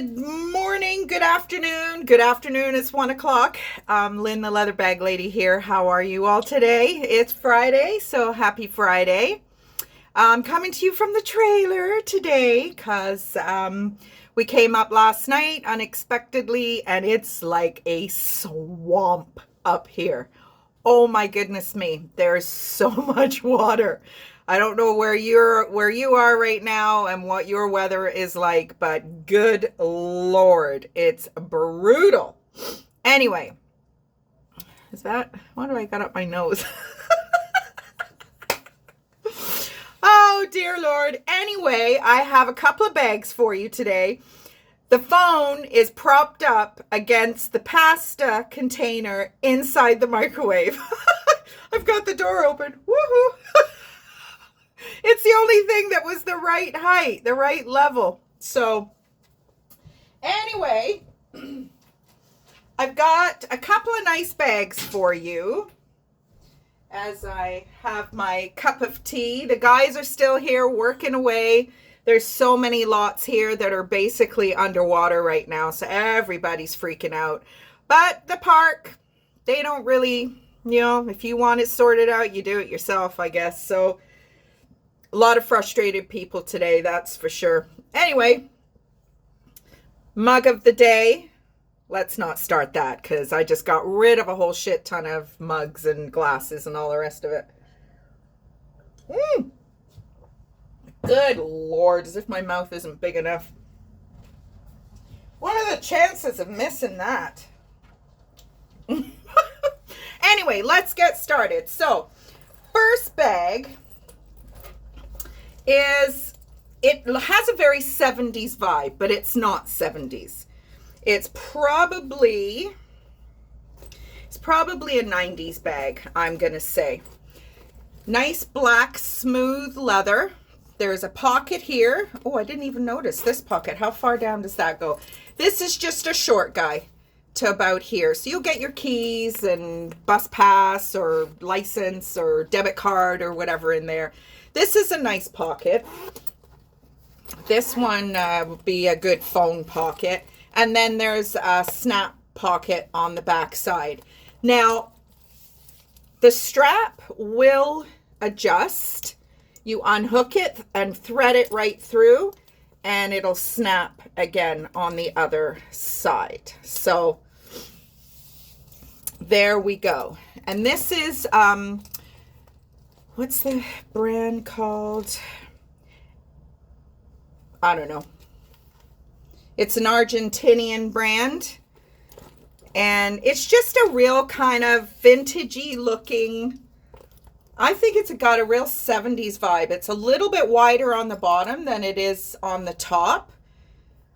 Good morning, good afternoon. Good afternoon, it's 1 o'clock. Lynn, the leather bag lady here. How are you all today? It's Friday, so happy Friday. I'm coming to you from the trailer today because we came up last night unexpectedly and it's like a swamp up here. Oh my goodness me, there's so much water. I don't know where you are right now and what your weather is like, but good Lord, it's brutal. Anyway, why do I got up my nose? Oh dear Lord. Anyway, I have a couple of bags for you today. The phone is propped up against the pasta container inside the microwave. I've got the door open. Woohoo! It's the only thing that was the right height, the right level. So anyway, I've got a couple of nice bags for you as I have my cup of tea. The guys are still here working away. There's so many lots here that are basically underwater right now, so everybody's freaking out. But the park, they don't really, if you want it sorted out, you do it yourself, I guess. So a lot of frustrated people today, that's for sure. Anyway, mug of the day. Let's not start that because I just got rid of a whole shit ton of mugs and glasses and all the rest of it. Good Lord, as if my mouth isn't big enough. What are the chances of missing that? Anyway, let's get started. So, first bag it has a very 70s vibe, but it's not 70s. It's probably a 90s bag, I'm going to say. Nice black smooth leather. There's a pocket here. Oh, I didn't even notice this pocket. How far down does that go? This is just a short guy to about here. So you'll get your keys and bus pass or license or debit card or whatever in there. This is a nice pocket. This one would be a good phone pocket. And then there's a snap pocket on the back side. Now, the strap will adjust. You unhook it and thread it right through, and it'll snap again on the other side. So, there we go. And this is, what's the brand called? I don't know. It's an Argentinian brand. And it's just a real kind of vintagey looking, I think it's got a real 70s vibe. It's a little bit wider on the bottom than it is on the top.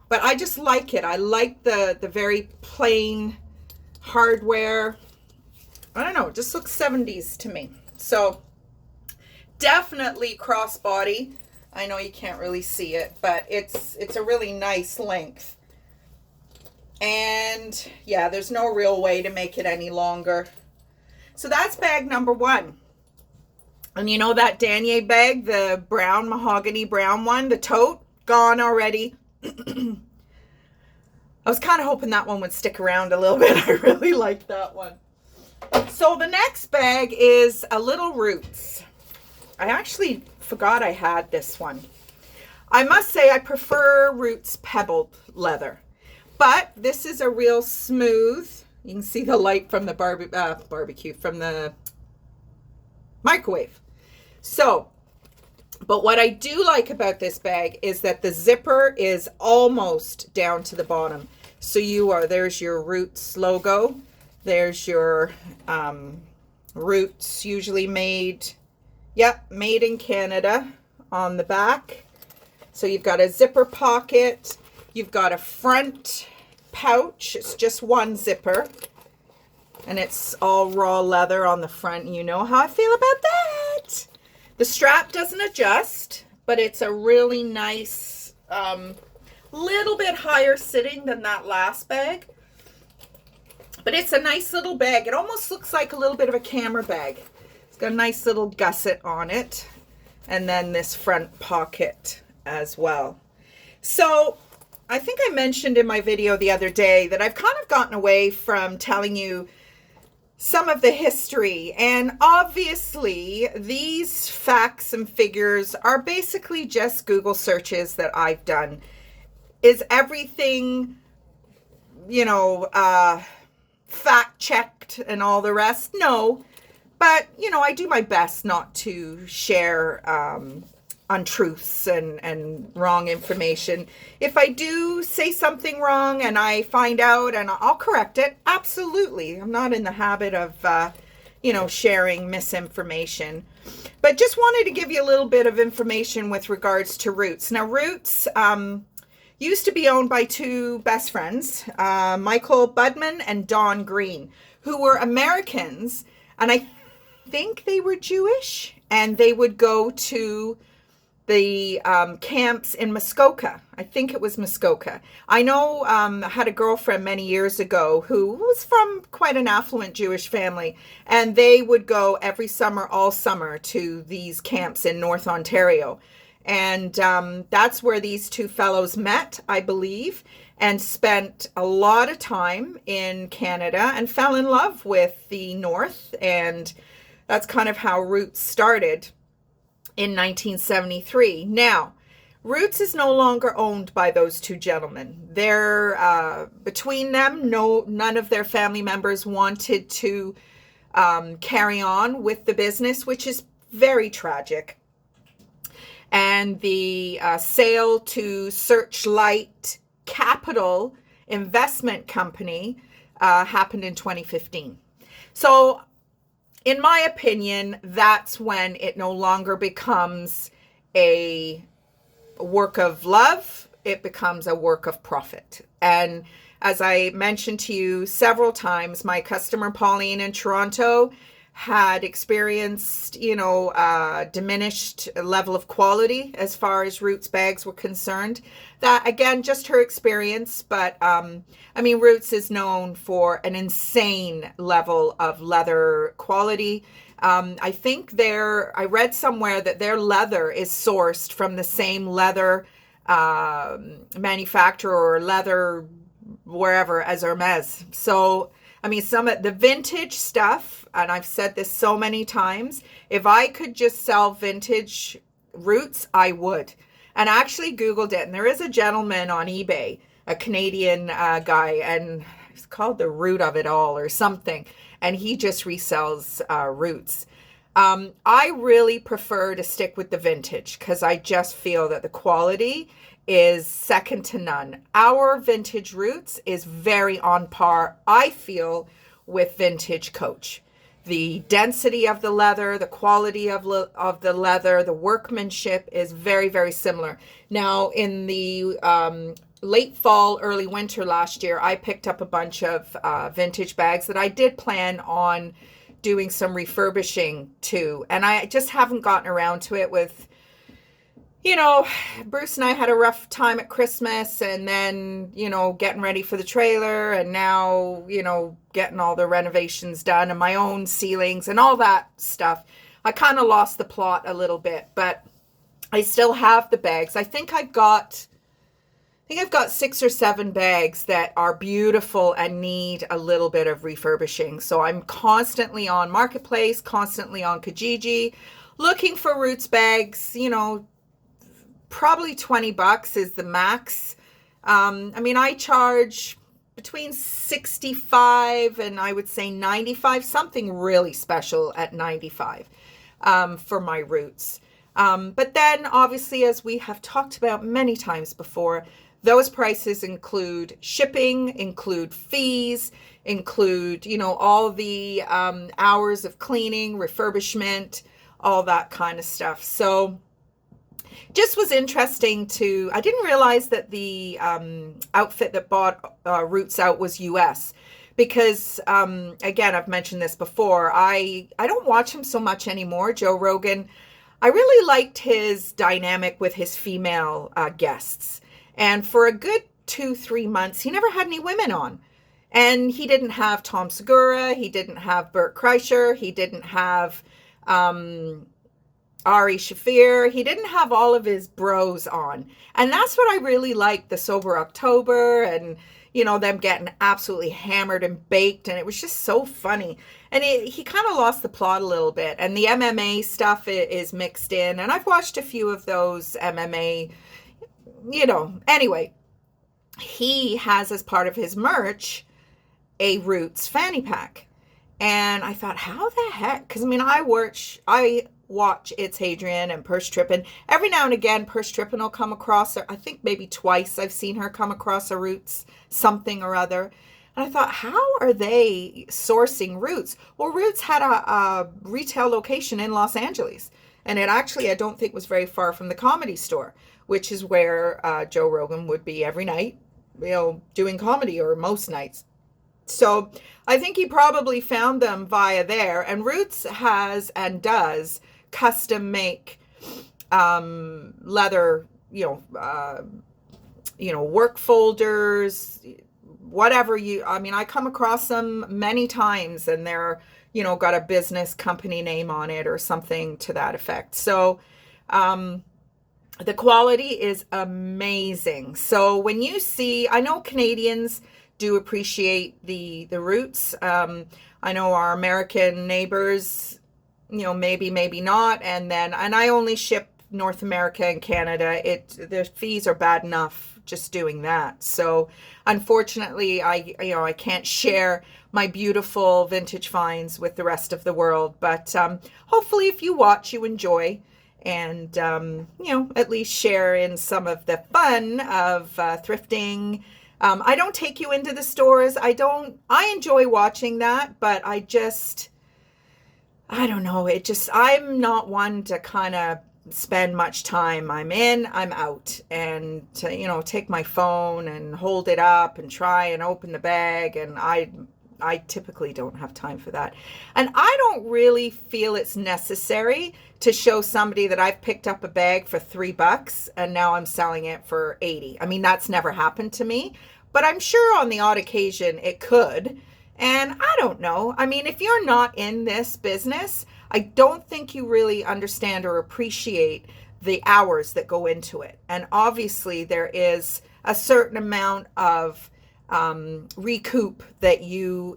But I just like it. I like the very plain hardware. I don't know. It just looks 70s to me. So definitely crossbody. I know you can't really see it, but it's a really nice length. And yeah, there's no real way to make it any longer. So that's bag number one. And you know that Danier bag, the brown, mahogany brown one, the tote, gone already. I was kind of hoping that one would stick around a little bit. I really like that one. So the next bag is a little Roots. I actually forgot I had this one. I must say I prefer Roots pebbled leather. But this is a real smooth, you can see the light from the barbecue, from the microwave. So, but what I do like about this bag is that the zipper is almost down to the bottom. So there's your Roots logo. There's your Roots, usually made in Canada on the back. So you've got a zipper pocket. You've got a front pouch. It's just one zipper. And it's all raw leather on the front. You know how I feel about that. The strap doesn't adjust, but it's a really nice, little bit higher sitting than that last bag. But it's a nice little bag. It almost looks like a little bit of a camera bag. It's got a nice little gusset on it. And then this front pocket as well. So I think I mentioned in my video the other day that I've kind of gotten away from telling you some of the history. And obviously, these facts and figures are basically just Google searches that I've done. Is everything, fact checked and all the rest? No. But, I do my best not to share untruths and wrong information. If I do say something wrong and I find out, and I'll correct it, absolutely. I'm not in the habit of, sharing misinformation. But just wanted to give you a little bit of information with regards to Roots. Now, Roots used to be owned by two best friends, Michael Budman and Don Green, who were Americans, and I think they were Jewish, and they would go to the camps in Muskoka. I think it was Muskoka. I know I had a girlfriend many years ago who was from quite an affluent Jewish family, and they would go every summer, all summer, to these camps in North Ontario. And that's where these two fellows met, I believe, and spent a lot of time in Canada and fell in love with the North. And that's kind of how Roots started in 1973. Now, Roots is no longer owned by those two gentlemen. They're between them, none of their family members wanted to carry on with the business, which is very tragic. And the sale to Searchlight Capital Investment Company happened in 2015. So, in my opinion, that's when it no longer becomes a work of love. It becomes a work of profit. And as I mentioned to you several times, my customer Pauline in Toronto had experienced, diminished level of quality as far as Roots bags were concerned. That, again, just her experience. But, Roots is known for an insane level of leather quality. I think I read somewhere that their leather is sourced from the same leather manufacturer or leather wherever as Hermes. So, some of the vintage stuff, and I've said this so many times, if I could just sell vintage Roots, I would. And I actually Googled it, and there is a gentleman on eBay, a Canadian guy, and it's called the Root of It All or something, and he just resells Roots. I really prefer to stick with the vintage because I just feel that the quality is second to none. Our vintage Roots is very on par, I feel, with vintage Coach. The density of the leather, the quality of the leather, the workmanship is very, very similar. Now, in the late fall, early winter last year, I picked up a bunch of vintage bags that I did plan on doing some refurbishing to. And I just haven't gotten around to it with, Bruce and I had a rough time at Christmas, and then, getting ready for the trailer, and now, getting all the renovations done and my own ceilings and all that stuff. I kind of lost the plot a little bit, but I still have the bags. I think I've got 6 or 7 bags that are beautiful and need a little bit of refurbishing. So I'm constantly on Marketplace, constantly on Kijiji, looking for Roots bags, probably $20 is the max. I charge between 65 and I would say 95, something really special at 95 for my Roots. But then obviously, as we have talked about many times before, those prices include shipping, include fees, include, all the hours of cleaning, refurbishment, all that kind of stuff. So just was interesting I didn't realize that the outfit that bought Roots out was US because, again, I've mentioned this before. I don't watch him so much anymore, Joe Rogan. I really liked his dynamic with his female guests. And for a good 2-3 months, he never had any women on. And he didn't have Tom Segura. He didn't have Bert Kreischer. He didn't have Ari Shafir. He didn't have all of his bros on. And that's what I really liked, the Sober October and, them getting absolutely hammered and baked. And it was just so funny. And he kind of lost the plot a little bit. And the MMA stuff is mixed in. And I've watched a few of those MMA, Anyway, he has as part of his merch a Roots fanny pack. And I thought, how the heck? Because, I watch It's Hadrian and Purse Trippin'. Every now and again, Purse Trippin' will come across, I think maybe twice I've seen her come across a Roots something or other. And I thought, how are they sourcing Roots? Well, Roots had a retail location in Los Angeles. And it actually, I don't think, was very far from the Comedy Store, which is where Joe Rogan would be every night, doing comedy, or most nights. So I think he probably found them via there. And Roots has and does custom make leather, work folders, whatever I come across them many times, and they're, got a business company name on it or something to that effect. So the quality is amazing. So when you see, I know Canadians do appreciate the Roots. I know our American neighbors, maybe not. And I only ship North America and Canada. The fees are bad enough just doing that. So unfortunately, I can't share my beautiful vintage finds with the rest of the world. But hopefully if you watch, you enjoy. And, at least share in some of the fun of thrifting. I don't take you into the stores. I enjoy watching that, but I don't know. I'm not one to kind of spend much time. I'm in, I'm out, and to, take my phone and hold it up and try and open the bag. And I typically don't have time for that. And I don't really feel it's necessary to show somebody that I've picked up a bag for $3 and now I'm selling it for 80. That's never happened to me, but I'm sure on the odd occasion it could. And I don't know. If you're not in this business, I don't think you really understand or appreciate the hours that go into it. And obviously there is a certain amount of recoup that you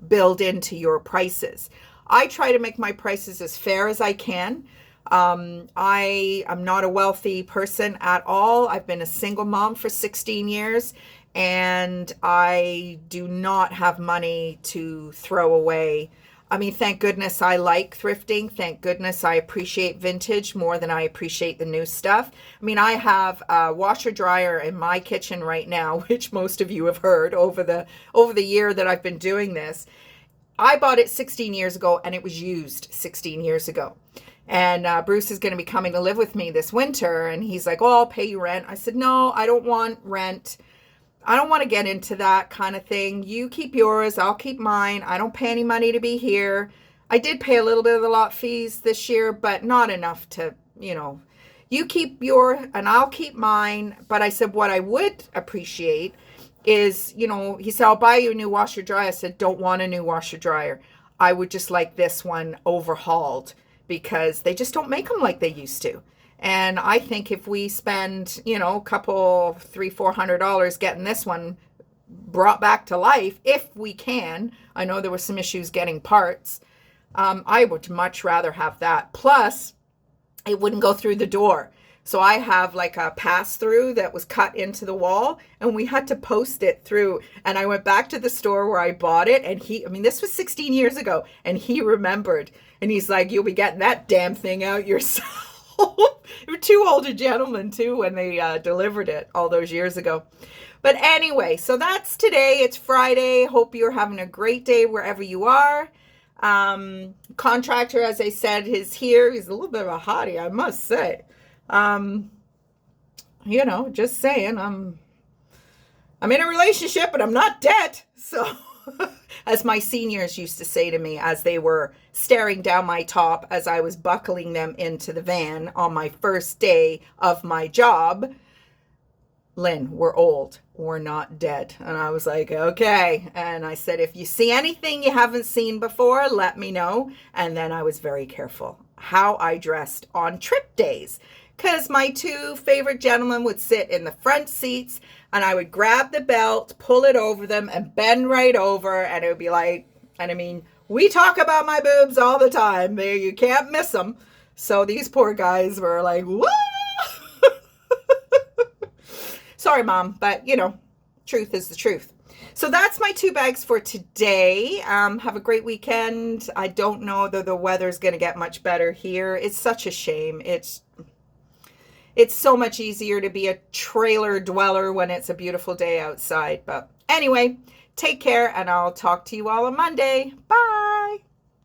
build into your prices. I try to make my prices as fair as I can. I am not a wealthy person at all. I've been a single mom for 16 years, and I do not have money to throw away. Thank goodness I like thrifting. Thank goodness I appreciate vintage more than I appreciate the new stuff. I have a washer dryer in my kitchen right now, which most of you have heard over the year that I've been doing this. I bought it 16 years ago, and it was used 16 years ago. And Bruce is going to be coming to live with me this winter, and he's like, "Oh, I'll pay you rent." I said, "No, I don't want rent. I don't want to get into that kind of thing. You keep yours, I'll keep mine. I don't pay any money to be here." I did pay a little bit of the lot fees this year, but not enough to, you keep your and I'll keep mine. But I said, what I would appreciate is, he said, "I'll buy you a new washer dryer." I said, "Don't want a new washer dryer. I would just like this one overhauled, because they just don't make them like they used to. And I think if we spend, a couple, $300-400 getting this one brought back to life, if we can, I know there were some issues getting parts. I would much rather have that. Plus, it wouldn't go through the door. So I have like a pass through that was cut into the wall, and we had to post it through. And I went back to the store where I bought it, and this was 16 years ago, and he remembered, and he's like, "You'll be getting that damn thing out yourself." They were two older gentlemen too when they delivered it all those years ago. But anyway, so that's today. It's Friday. Hope you're having a great day wherever you are. Contractor, as I said, is here. He's a little bit of a hottie, I must say. Just saying, I'm in a relationship, but I'm not dead. So as my seniors used to say to me as they were staring down my top as I was buckling them into the van on my first day of my job, "Lynn, we're old. We're not dead." And I was like, "Okay." And I said, "If you see anything you haven't seen before, let me know." And then I was very careful how I dressed on trip days. Because my two favorite gentlemen would sit in the front seats and I would grab the belt, pull it over them and bend right over. And it would be like, and I mean, we talk about my boobs all the time. You can't miss them. So these poor guys were like, what? Sorry, Mom, but you know, truth is the truth. So that's my 2 bags for today. Have a great weekend. I don't know that the weather's going to get much better here. It's such a shame. It's so much easier to be a trailer dweller when it's a beautiful day outside. But anyway, take care and I'll talk to you all on Monday. Bye.